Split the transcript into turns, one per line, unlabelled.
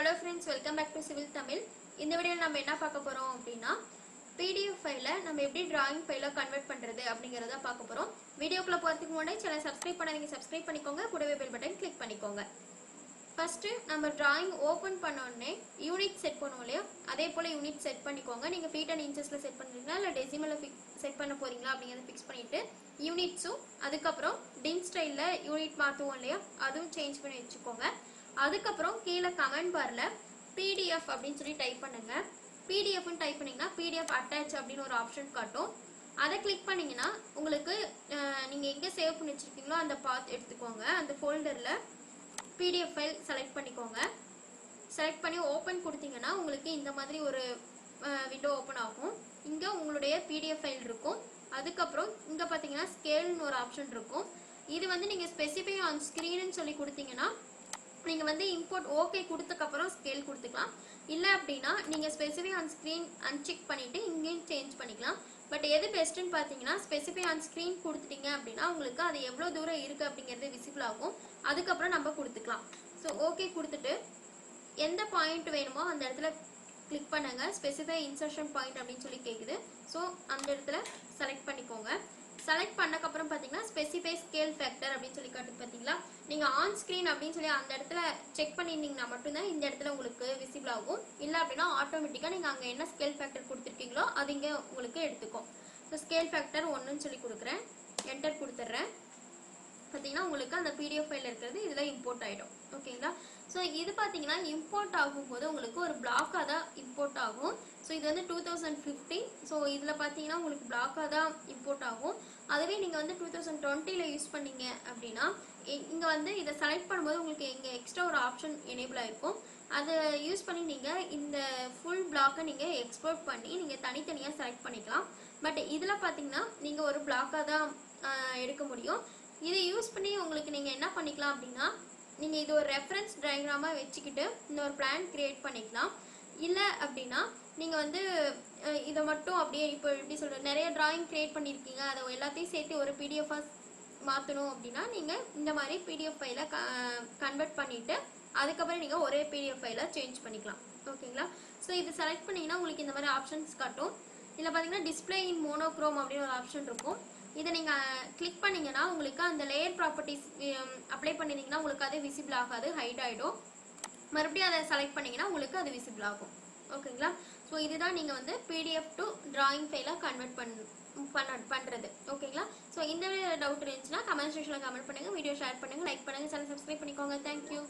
Hello friends, welcome back to Civil Tamil. இந்த வீடியோல நம்ம என்ன பார்க்க போறோம் அப்படினா PDF ஃபைல நம்ம எப்படி drawing ஃபைல கன்வர்ட் பண்றது அப்படிங்கறத பார்க்க போறோம். வீடியோக்குள்ள போறதுக்கு முன்னாடி சேனலை சப்ஸ்கிரைப் பண்ணாதீங்க, சப்ஸ்கிரைப் பண்ணிக்கோங்க, கூடவே பெல் பட்டன் கிளிக் பண்ணிக்கோங்க. ஃபர்ஸ்ட் நம்ம drawing ஓபன் பண்ண உடனே யூனிட் செட் பண்ணுவோம்லையா, அதே போல யூனிட் செட் பண்ணிக்கோங்க. நீங்க feet and inchesல செட் பண்றீங்களா இல்ல டெசிமல்ல செட் பண்ண போறீங்களா அப்படிங்கறத ஃபிக்ஸ் பண்ணிட்டு யூனிட்ஸும் அதுக்கு அப்புறம் டின் ஸ்டைல்ல யூனிட் மாத்துவோம் இல்லையா, அதுவும் சேஞ்ச் பண்ணி வெச்சுக்கோங்க. அதுக்கு அப்புறம் கீழ கமெண்ட் பார்ல PDF அப்படினு சொல்லி டைப் பண்ணுங்க. PDF ன்னு டைப் பண்ணீங்கன்னா PDF attach அப்படின ஒரு ஆப்ஷன் காட்டும். அத கிளிக் பண்ணீங்கன்னா உங்களுக்கு நீங்க எங்க சேவ் பண்ணி வச்சிருக்கீங்களோ அந்த பாத் எடுத்துக்கோங்க. அந்த ஃபோல்டர்ல PDF ஃபைல் செலக்ட் பண்ணிக்கோங்க. செலக்ட் பண்ணி ஓபன் கொடுத்தீங்கன்னா உங்களுக்கு இந்த மாதிரி ஒரு விண்டோ ஓபன் ஆகும். இங்க உங்களுடைய PDF ஃபைல் இருக்கும். அதுக்கு அப்புறம் இங்க பாத்தீங்கன்னா ஸ்கேல்னு ஒரு ஆப்ஷன் இருக்கும். இது வந்து நீங்க ஸ்பெசிஃபை ஆன் ஸ்கிரீன் ன்னு சொல்லி கொடுத்தீங்கன்னா நீங்க வந்து இம்போர்ட் ஓகே கொடுத்ததுக்கு அப்புறம் ஸ்கேல் கொடுத்துக்கலாம். இல்ல அப்படினா நீங்க ஸ்பெசிஃபை ஆன் ஸ்கிரீன் அன்செக் பண்ணிட்டு இங்கேயும் சேஞ்ச் பண்ணிக்கலாம். பட் எது பெஸ்ட்னு பாத்தீங்கன்னா ஸ்பெசிஃபை ஆன் ஸ்கிரீன் கொடுத்துட்டீங்க அப்படினா உங்களுக்கு அது எவ்வளவு தூரம் இருக்கு அப்படிங்கிறது விசிபிள் ஆகும். அதுக்கு அப்புறம் நம்ம கொடுத்துக்கலாம். சோ ஓகே கொடுத்துட்டு எந்த பாயிண்ட் வேணுமோ அந்த இடத்துல கிளிக் பண்ணுங்க. ஸ்பெசிஃபை இன்சர்ஷன் பாயிண்ட் அப்படினு சொல்லி கேக்குது. சோ அந்த இடத்துல செலக்ட் பண்ணிக்கோங்க. செலக்ட் பண்ணதுக்கு அப்புறம் பாத்தீங்கன்னா ஸ்பெசிஃபை ஸ்கேல் ஃபேக்டர் அப்படினு சொல்லி காட்டுது பாத்தீங்களா. நீங்க ஆன் ஸ்கிரீன் அப்படினு சொல்லி அந்த இடத்துல செக் பண்ணிருந்தீங்கன்னா மட்டும் தான் இந்த இடத்துல உங்களுக்கு விசிபிள் ஆகும். இல்ல அப்படினா ஆட்டோமேட்டிக்கா நீங்க அங்க என்ன ஸ்கேல் ஃபேக்டர் கொடுத்திருக்கீங்களோ அது இங்க உங்களுக்கு எடுத்துக்கும். சோ ஸ்கேல் ஃபேக்டர் 1 ன்னு சொல்லி கொடுக்கிறேன். என்டர் கொடுத்துறேன். பாத்தீங்கன்னா உங்களுக்கு அந்த PDF ஃபைல் இருக்குது இதுல இம்போர்ட் ஆயிடும். ஓகேங்களா. சோ இது பாத்தீங்கன்னா இம்போர்ட் ஆகும்போது உங்களுக்கு ஒரு பிளாக்கா தான் இம்போர்ட் ஆகும். சோ இது வந்து 2050. சோ இதுல பாத்தீங்கன்னா உங்களுக்கு பிளாக்கா தான் இம்போர்ட் ஆகும். அதுவே நீங்க வந்து 2020ல யூஸ் பண்ணீங்க அப்படினா இங்க வந்து இத செலக்ட் பண்ணும்போது உங்களுக்கு இங்க எக்ஸ்ட்ரா ஒரு ஆப்ஷன் எனேபிள் ஆயிருக்கும். அதை யூஸ் பண்ணி நீங்க இந்த ஃபுல் பிளாக்கை நீங்க எக்ஸ்போர்ட் பண்ணி நீங்க தனித்தனியா செலக்ட் பண்ணிக்கலாம். பட் இதுல பாத்தீங்கன்னா நீங்க ஒரு பிளாக்கா தான் எடுக்க முடியும். இதை யூஸ் பண்ணி உங்களுக்கு நீங்க என்ன பண்ணிக்கலாம் அப்படின்னா நீங்க இது ஒரு ரெஃபரன்ஸ் டயக்ராமா வச்சுக்கிட்டு இந்த ஒரு பிளான் கிரியேட் பண்ணிக்கலாம். இல்ல அப்படின்னா நீங்க வந்து இதை மட்டும் அப்படியே இப்போ எப்படி சொல்றது நிறைய டிராயிங் கிரியேட் பண்ணிருக்கீங்க அதை எல்லாத்தையும் சேர்த்து ஒரு PDF மாத்தணும் அப்படின்னா நீங்க இந்த மாதிரி PDF ஃபைலை கன்வெர்ட் பண்ணிட்டு அதுக்கப்புறம் நீங்க ஒரே PDF ஃபைலை சேஞ்ச் பண்ணிக்கலாம். ஓகேங்களா. ஸோ இது செலக்ட் பண்ணீங்கன்னா உங்களுக்கு இந்த மாதிரி ஆப்ஷன்ஸ் காட்டும். இதில் பார்த்தீங்கன்னா டிஸ்பிளே இன் மோனோக்ரோம் அப்படின்னு ஒரு ஆப்ஷன் இருக்கும். இதை நீங்க கிளிக் பண்ணீங்கன்னா உங்களுக்கு அந்த லேயர் ப்ராப்பர்ட்டிஸ் அப்ளை பண்ணிருந்தீங்கன்னா உங்களுக்கு அது விசிபிள் ஆகாது, ஹைட் ஆயிடும். மறுபடியும் அதை செலக்ட் பண்ணீங்கன்னா உங்களுக்கு அது விசிபிள் ஆகும். ஓகேங்களா. ஸோ இதுதான் நீங்க வந்து PDF டு டிராயிங் ஃபைலை கன்வெர்ட் பண்றது. ஓகேங்களா. ஸோ இந்த டவுட் இருந்துச்சுன்னா கமெண்ட் செக்ஷன்ல கமெண்ட் பண்ணுங்க, வீடியோ ஷேர் பண்ணுங்க, லைக் பண்ணுங்க, சேனல் சப்ஸ்கிரைப் பண்ணிக்கோங்க. தேங்க்யூ.